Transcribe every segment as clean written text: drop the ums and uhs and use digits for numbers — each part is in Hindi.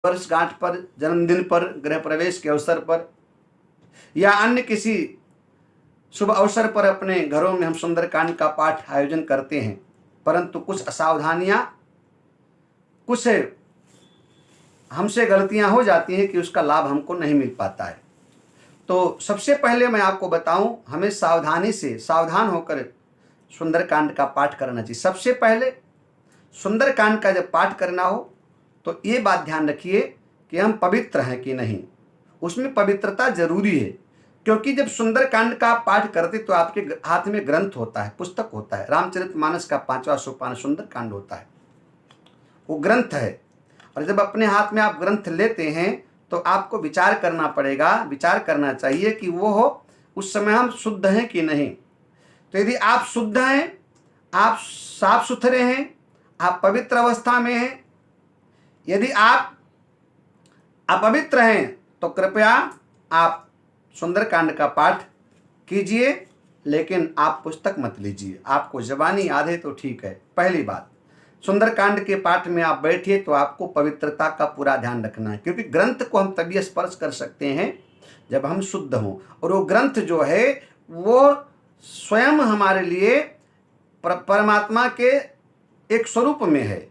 वर्षगांठ पर, जन्मदिन पर, गृह प्रवेश के अवसर पर या अन्य किसी शुभ अवसर पर अपने घरों में हम सुंदरकांड का पाठ आयोजन करते हैं, परंतु कुछ असावधानियां, कुछ हमसे गलतियां हो जाती हैं कि उसका लाभ हमको नहीं मिल पाता है। तो सबसे पहले मैं आपको बताऊं, हमें सावधानी से सावधान होकर सुंदरकांड का पाठ करना चाहिए। सबसे पहले सुंदरकांड का जब पाठ करना हो तो ये बात ध्यान रखिए कि हम पवित्र हैं कि नहीं। उसमें पवित्रता जरूरी है, क्योंकि जब सुंदरकांड का पाठ करते तो आपके हाथ में ग्रंथ होता है, पुस्तक होता है। रामचरितमानस का 5वां सोपान सुंदरकांड होता है, वो ग्रंथ है। और जब अपने हाथ में आप ग्रंथ लेते हैं तो आपको विचार करना पड़ेगा, विचार करना चाहिए कि वो हो उस समय हम शुद्ध हैं कि नहीं। तो यदि आप शुद्ध हैं, आप साफ सुथरे हैं, आप पवित्र अवस्था में हैं, यदि आप अपवित्र हैं तो कृपया आप सुंदरकांड का पाठ कीजिए, लेकिन आप पुस्तक मत लीजिए। आपको ज़बानी याद है तो ठीक है। पहली बात, सुंदरकांड के पाठ में आप बैठिए तो आपको पवित्रता का पूरा ध्यान रखना है, क्योंकि ग्रंथ को हम तभी स्पर्श कर सकते हैं जब हम शुद्ध हों। और वो ग्रंथ जो है वो स्वयं हमारे लिए परमात्मा के एक स्वरूप में है।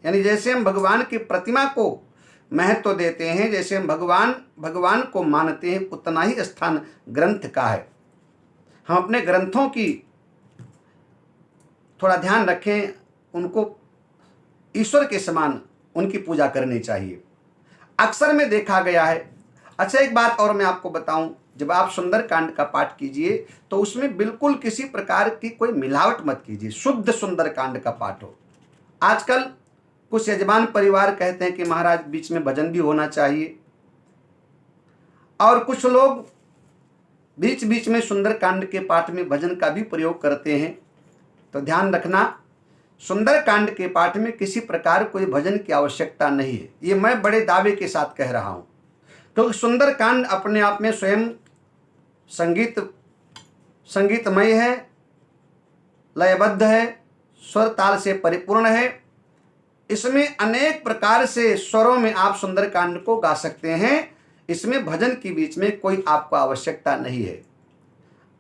यानी जैसे हम भगवान की प्रतिमा को महत्व देते हैं, जैसे हम भगवान को मानते हैं, उतना ही स्थान ग्रंथ का है। हम अपने ग्रंथों की थोड़ा ध्यान रखें, उनको ईश्वर के समान उनकी पूजा करनी चाहिए। अक्सर में देखा गया है। अच्छा, एक बात और मैं आपको बताऊं, जब आप सुंदरकांड का पाठ कीजिए तो उसमें बिल्कुल किसी प्रकार की कोई मिलावट मत कीजिए, शुद्ध सुंदरकांड का पाठ हो। आजकल कुछ यजमान परिवार कहते हैं कि महाराज बीच में भजन भी होना चाहिए, और कुछ लोग बीच बीच में सुंदरकांड के पाठ में भजन का भी प्रयोग करते हैं। तो ध्यान रखना, सुंदरकांड के पाठ में किसी प्रकार कोई भजन की आवश्यकता नहीं है। ये मैं बड़े दावे के साथ कह रहा हूं, क्योंकि सुंदरकांड अपने आप में स्वयं संगीतमय है, लयबद्ध है, स्वर ताल से परिपूर्ण है। इसमें अनेक प्रकार से स्वरों में आप सुंदरकांड को गा सकते हैं। इसमें भजन के बीच में कोई आपको आवश्यकता नहीं है।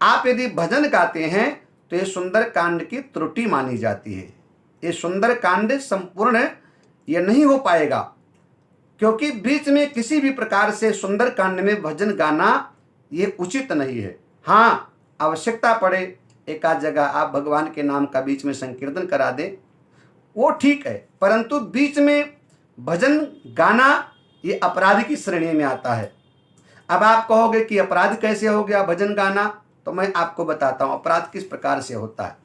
आप यदि भजन गाते हैं तो ये सुंदरकांड की त्रुटि मानी जाती है। ये सुंदरकांड संपूर्ण ये नहीं हो पाएगा, क्योंकि बीच में किसी भी प्रकार से सुंदरकांड में भजन गाना ये उचित नहीं है। हाँ, आवश्यकता पड़े एक आध जगह आप भगवान के नाम का बीच में संकीर्तन करा दें, वो ठीक है, परंतु बीच में भजन गाना ये अपराध की श्रेणी में आता है। अब आप कहोगे कि अपराध कैसे हो गया भजन गाना, तो मैं आपको बताता हूं अपराध किस प्रकार से होता है।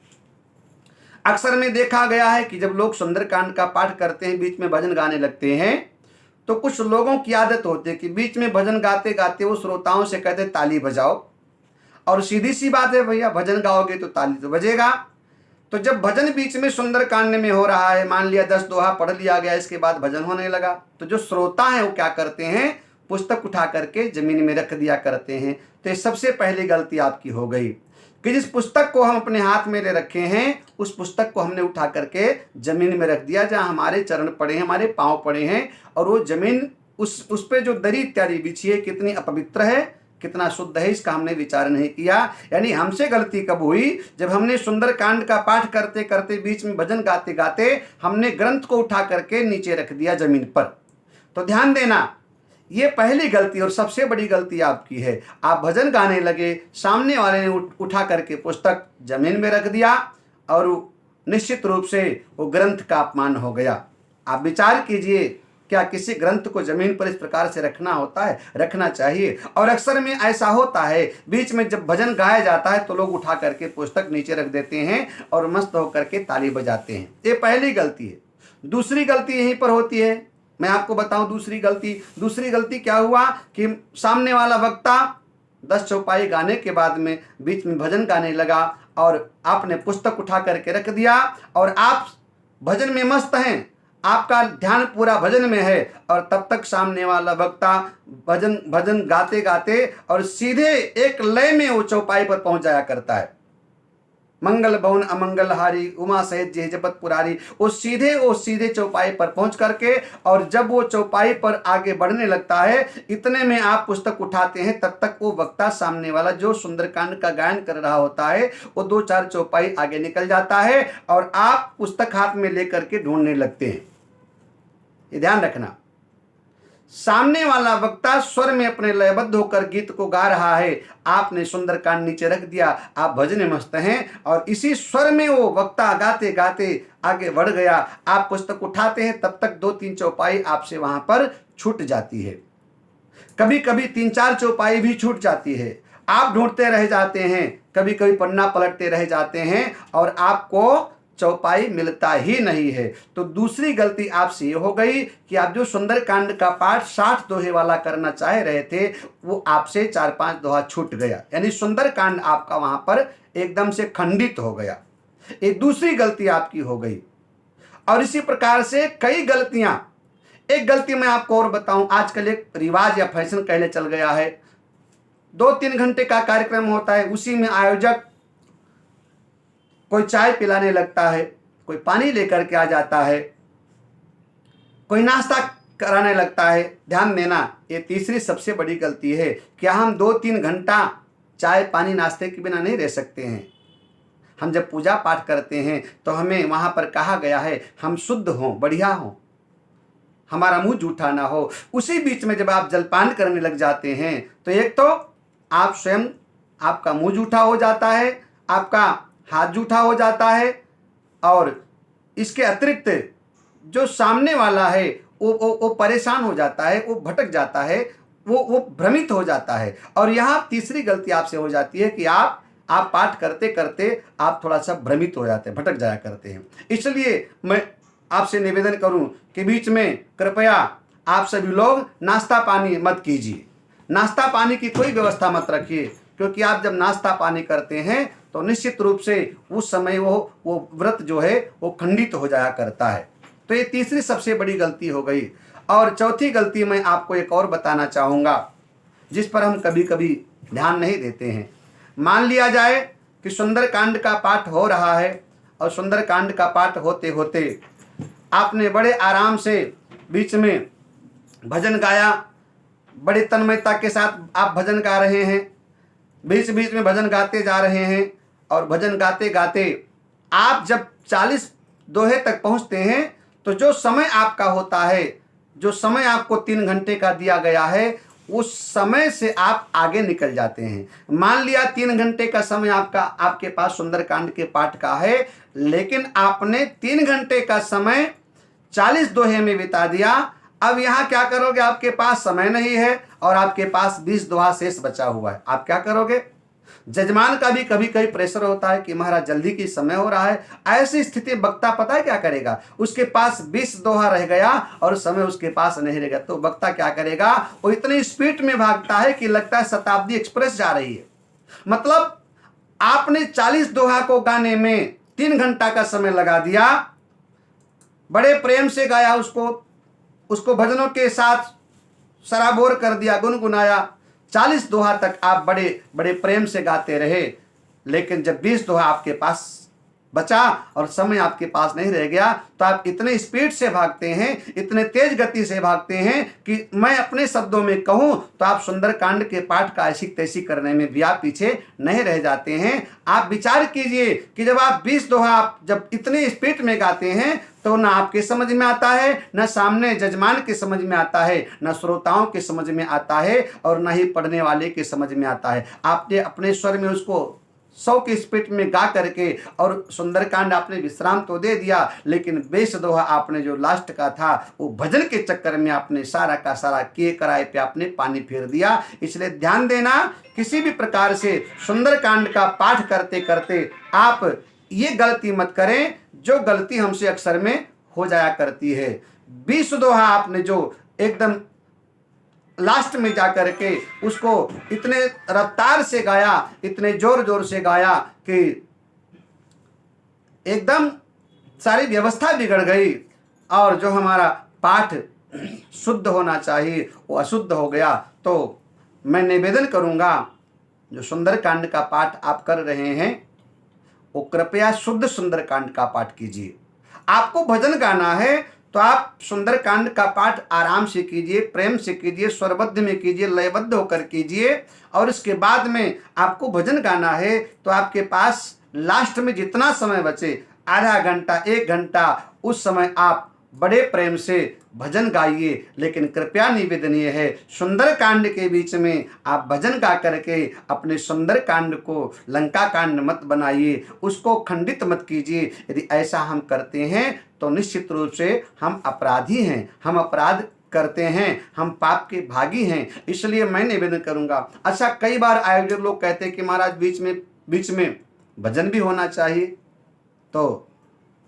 अक्सर में देखा गया है कि जब लोग सुंदरकांड का पाठ करते हैं, बीच में भजन गाने लगते हैं, तो कुछ लोगों की आदत होती है कि बीच में भजन गाते गाते वो श्रोताओं से कहते ताली बजाओ। और सीधी सी बात है भैया, भजन गाओगे तो ताली तो बजेगा। तो जब भजन बीच में सुंदरकांड में हो रहा है, मान लिया 10 दोहा पढ़ लिया गया, इसके बाद भजन होने लगा, तो जो श्रोता है वो क्या करते हैं, पुस्तक उठा करके जमीन में रख दिया करते हैं। तो ये सबसे पहली गलती आपकी हो गई कि जिस पुस्तक को हम अपने हाथ में ले रखे हैं, उस पुस्तक को हमने उठा करके जमीन में रख दिया, जहाँ हमारे चरण पड़े हैं, हमारे पाँव पड़े हैं, और वो जमीन उस पे जो दरी इत्यादि बिछी है कितनी अपवित्र है, कितना शुद्ध है, इसका हमने विचार नहीं किया। यानी हमसे गलती कब हुई, जब हमने सुंदरकांड का पाठ करते करते बीच में भजन गाते गाते हमने ग्रंथ को उठा करके नीचे रख दिया जमीन पर। तो ध्यान देना, ये पहली गलती और सबसे बड़ी गलती आपकी है। आप भजन गाने लगे, सामने वाले ने उठा करके पुस्तक जमीन में रख दिया, और निश्चित रूप से वो ग्रंथ का अपमान हो गया। आप विचार कीजिए, क्या किसी ग्रंथ को जमीन पर इस प्रकार से रखना होता है? रखना चाहिए। और अक्सर में ऐसा होता है, बीच में जब भजन गाया जाता है तो लोग उठा करके पुस्तक नीचे रख देते हैं और मस्त होकर के ताली बजाते हैं। ये पहली गलती है। दूसरी गलती यहीं पर होती है, मैं आपको बताऊं दूसरी गलती क्या हुआ कि सामने वाला वक्ता 10 चौपाई गाने के बाद में बीच में भजन गाने लगा, और आपने पुस्तक उठा करके रख दिया, और आप भजन में मस्त हैं, आपका ध्यान पूरा भजन में है, और तब तक सामने वाला वक्ता भजन गाते गाते और सीधे एक लय में वो चौपाई पर पहुंच जाया करता है। मंगल भवन अमंगलहारी उमा सहित जय जपत पुरारी। वो सीधे चौपाई पर पहुंच करके, और जब वो चौपाई पर आगे बढ़ने लगता है, इतने में आप पुस्तक उठाते हैं, तब तक वो वक्ता सामने वाला जो सुंदरकांड का गायन कर रहा होता है वो 2-4 चौपाई आगे निकल जाता है और आप पुस्तक हाथ में लेकर के ढूंढने लगते हैं। ये ध्यान रखना, सामने वाला वक्ता स्वर में अपने लयबद्ध होकर गीत को गा रहा है, आपने सुंदरकांड नीचे रख दिया, आप भजन में मस्त हैं, और इसी स्वर में वो वक्ता गाते गाते आगे बढ़ गया। आप पुस्तक उठाते हैं, तब तक 2-3 चौपाई आपसे वहां पर छूट जाती है, कभी कभी 3-4 चौपाई भी छूट जाती है। आप ढूंढते रह जाते हैं, कभी कभी पन्ना पलटते रह जाते हैं और आपको चौपाई मिलता ही नहीं है। तो दूसरी गलती आपसे ये हो गई कि आप जो सुंदरकांड का पाठ 60 दोहे वाला करना चाह रहे थे, वो आपसे 4-5 दोहा छूट गया, यानी सुंदरकांड आपका वहां पर एकदम से खंडित हो गया। एक दूसरी गलती आपकी हो गई। और इसी प्रकार से कई गलतियां, एक गलती मैं आपको और बताऊं, आजकल एक रिवाज या फैशन कहले चल गया है, 2-3 घंटे का कार्यक्रम होता है, उसी में आयोजक कोई चाय पिलाने लगता है, कोई पानी लेकर के आ जाता है, कोई नाश्ता कराने लगता है। ध्यान देना, ये तीसरी सबसे बड़ी गलती है। क्या हम 2-3 घंटा चाय पानी नाश्ते के बिना नहीं रह सकते हैं? हम जब पूजा पाठ करते हैं तो हमें वहां पर कहा गया है हम शुद्ध हों, बढ़िया हों, हमारा मुंह जूठा ना हो। उसी बीच में जब आप जलपान करने लग जाते हैं तो एक तो आप स्वयं, आपका मुंह जूठा हो जाता है, आपका हाथ जूठा हो जाता है, और इसके अतिरिक्त जो सामने वाला है वो परेशान हो जाता है, वो भटक जाता है, वो भ्रमित हो जाता है। और यहाँ तीसरी गलती आपसे हो जाती है कि आप पाठ करते करते आप थोड़ा सा भ्रमित हो जाते हैं, भटक जाया करते हैं। इसलिए मैं आपसे निवेदन करूं कि बीच में कृपया आप सभी लोग नाश्ता पानी मत कीजिए, नाश्ता पानी की कोई व्यवस्था मत रखिए, क्योंकि आप जब नाश्ता पानी करते हैं तो निश्चित रूप से उस समय वो व्रत जो है वो खंडित हो जाया करता है। तो ये तीसरी सबसे बड़ी गलती हो गई। और चौथी गलती मैं आपको एक और बताना चाहूँगा, जिस पर हम कभी कभी ध्यान नहीं देते हैं। मान लिया जाए कि सुंदरकांड का पाठ हो रहा है, और सुंदरकांड का पाठ होते होते आपने बड़े आराम से बीच में भजन गाया, बड़े तन्मयता के साथ आप भजन गा रहे हैं, बीच बीच में भजन गाते जा रहे हैं, और भजन गाते गाते आप जब 40 दोहे तक पहुंचते हैं तो जो समय आपका होता है, जो समय आपको 3 घंटे का दिया गया है, उस समय से आप आगे निकल जाते हैं। मान लिया 3 घंटे का समय आपके पास सुंदरकांड के पाठ का है, लेकिन आपने 3 घंटे का समय 40 दोहे में बिता दिया। अब यहाँ क्या करोगे? आपके पास समय नहीं है और आपके पास 20 दोहा शेष बचा हुआ है, आप क्या करोगे? जजमान का भी कभी कभी प्रेशर होता है कि महाराज जल्दी की समय हो रहा है। ऐसी स्थिति वक्ता पता है क्या करेगा? उसके पास 20 दोहा रह गया और समय उसके पास नहीं रहेगा, तो वक्ता क्या करेगा? वो इतनी स्पीड में भागता है कि लगता है शताब्दी एक्सप्रेस जा रही है। मतलब आपने 40 दोहा को गाने में 3 घंटा का समय लगा दिया, बड़े प्रेम से गाया, उसको भजनों के साथ सराबोर कर दिया, गुनगुनाया। 40 दोहा तक आप बड़े बड़े प्रेम से गाते रहे, लेकिन जब 20 दोहा आपके पास बचा और समय आपके पास नहीं रह गया, तो आप इतने स्पीड से भागते हैं, इतने तेज गति से भागते हैं कि मैं अपने शब्दों में कहूं तो आप सुंदरकांड के पाठ का ऐसी तैसी करने में भी आप पीछे नहीं रह जाते हैं। आप विचार कीजिए कि जब आप 20 दोहा आप जब इतने स्पीड में गाते हैं तो ना आपके समझ में आता है, न सामने जजमान के समझ में आता है, न श्रोताओं के समझ में आता है, और न ही पढ़ने वाले के समझ में आता है। आपने अपने स्वर में उसको 100 की स्पीड में गा करके और सुंदरकांड आपने विश्राम तो दे दिया, लेकिन 20 दोहा आपने जो लास्ट का था वो भजन के चक्कर में आपने सारा का सारा किए कराए पे आपने पानी फेर दिया। इसलिए ध्यान देना, किसी भी प्रकार से सुंदरकांड का पाठ करते करते आप ये गलती मत करें जो गलती हमसे अक्सर में हो जाया करती है। 20 दोहा आपने जो एकदम लास्ट में जाकर के उसको इतने रफ्तार से गाया, इतने जोर जोर से गाया कि एकदम सारी व्यवस्था बिगड़ गई, और जो हमारा पाठ शुद्ध होना चाहिए वो अशुद्ध हो गया। तो मैं निवेदन करूंगा, जो सुंदरकांड का पाठ आप कर रहे हैं वो कृपया शुद्ध सुंदरकांड का पाठ कीजिए। आपको भजन गाना है तो आप सुंदरकांड का पाठ आराम से कीजिए, प्रेम से कीजिए, स्वरबद्ध में कीजिए, लयबद्ध होकर कीजिए। और इसके बाद में आपको भजन गाना है तो आपके पास लास्ट में जितना समय बचे, आधा घंटा 1 घंटा, उस समय आप बड़े प्रेम से भजन गाइए। लेकिन कृपया निवेदनीय है, सुंदरकांड के बीच में आप भजन गा करके अपने सुंदरकांड को लंका कांड मत बनाइए, उसको खंडित मत कीजिए। यदि ऐसा हम करते हैं तो निश्चित रूप से हम अपराधी हैं, हम अपराध करते हैं, हम पाप के भागी हैं। इसलिए मैं निवेदन करूंगा। अच्छा, कई बार आयोजक लोग कहते हैं कि महाराज बीच में भजन भी होना चाहिए, तो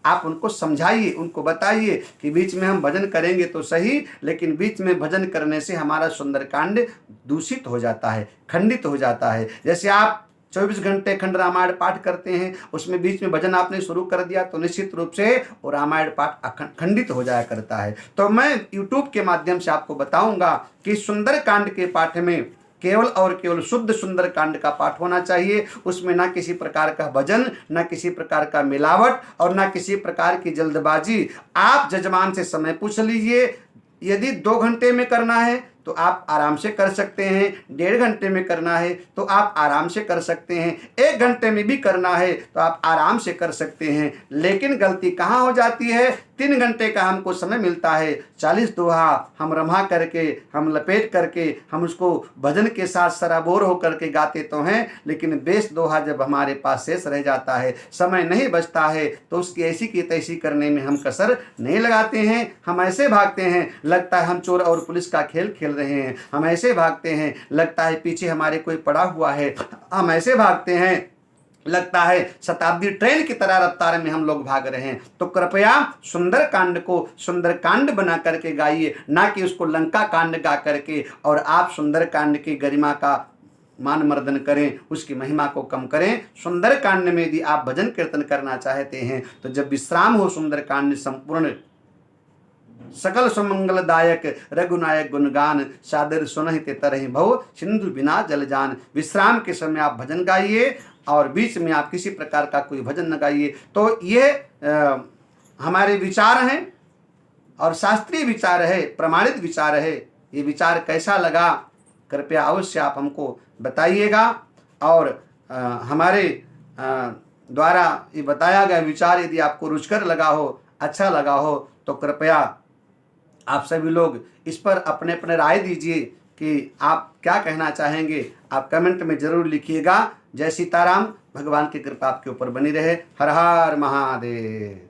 आप उनको समझाइए, उनको बताइए कि बीच में हम भजन करेंगे तो सही, लेकिन बीच में भजन करने से हमारा सुंदरकांड दूषित हो जाता है, खंडित हो जाता है। जैसे आप 24 घंटे खंड रामायण पाठ करते हैं, उसमें बीच में भजन आपने शुरू कर दिया तो निश्चित रूप से वो रामायण पाठ खंडित हो जाया करता है। तो मैं YouTube के माध्यम से आपको बताऊंगा कि सुंदरकांड के पाठ में केवल और केवल शुद्ध सुंदरकांड का पाठ होना चाहिए। उसमें ना किसी प्रकार का भजन, ना किसी प्रकार का मिलावट और ना किसी प्रकार की जल्दबाजी। आप जजमान से समय पूछ लीजिए, यदि 2 घंटे में करना है तो आप आराम से कर सकते हैं, 1.5 घंटे में करना है तो आप आराम से कर सकते हैं, 1 घंटे में भी करना है तो आप आराम से कर सकते हैं। लेकिन गलती कहाँ हो जाती है, 3 घंटे का हमको समय मिलता है, 40 दोहा हम रमा करके, हम लपेट करके, हम उसको भजन के साथ सराबोर होकर के गाते तो हैं, लेकिन बेस दोहा जब हमारे पास शेष रह जाता है, समय नहीं बचता है, तो उसकी ऐसी की तैसी करने में हम कसर नहीं लगाते हैं। हम ऐसे भागते हैं, लगता है हम चोर और पुलिस का खेल खेल रहे हैं। हम ऐसे भागते हैं, लगता है पीछे हमारे कोई पड़ा हुआ है। हम ऐसे भागते हैं, लगता है शताब्दी ट्रेन की तरह रफ्तार में हम लोग भाग रहे हैं। तो कृपया सुंदरकांड को सुंदरकांड बना करके गाइए, ना कि उसको लंका कांड गा करके और आप सुंदरकांड की गरिमा का मान मर्दन करें, उसकी महिमा को कम करें। सुंदरकांड में यदि आप भजन कीर्तन करना चाहते हैं तो जब विश्राम हो सुंदरकांड संपूर्ण सकल सुमंगलदायक रघुनायक गुणगान, सादर सुनहि तरहि भव सिंधु बिना जल जान। विश्राम के समय आप भजन गाइए और बीच में आप किसी प्रकार का कोई भजन न गाइए। तो ये हमारे विचार हैं और शास्त्रीय विचार है, प्रमाणित विचार है। ये विचार कैसा लगा कृपया अवश्य आप हमको बताइएगा। और हमारे द्वारा ये बताया गया विचार यदि आपको रुचिकर लगा हो, अच्छा लगा हो, तो कृपया आप सभी लोग इस पर अपने अपने राय दीजिए कि आप क्या कहना चाहेंगे। आप कमेंट में जरूर लिखिएगा। जय सीताराम। भगवान की कृपा आपके ऊपर बनी रहे। हर हर महादेव।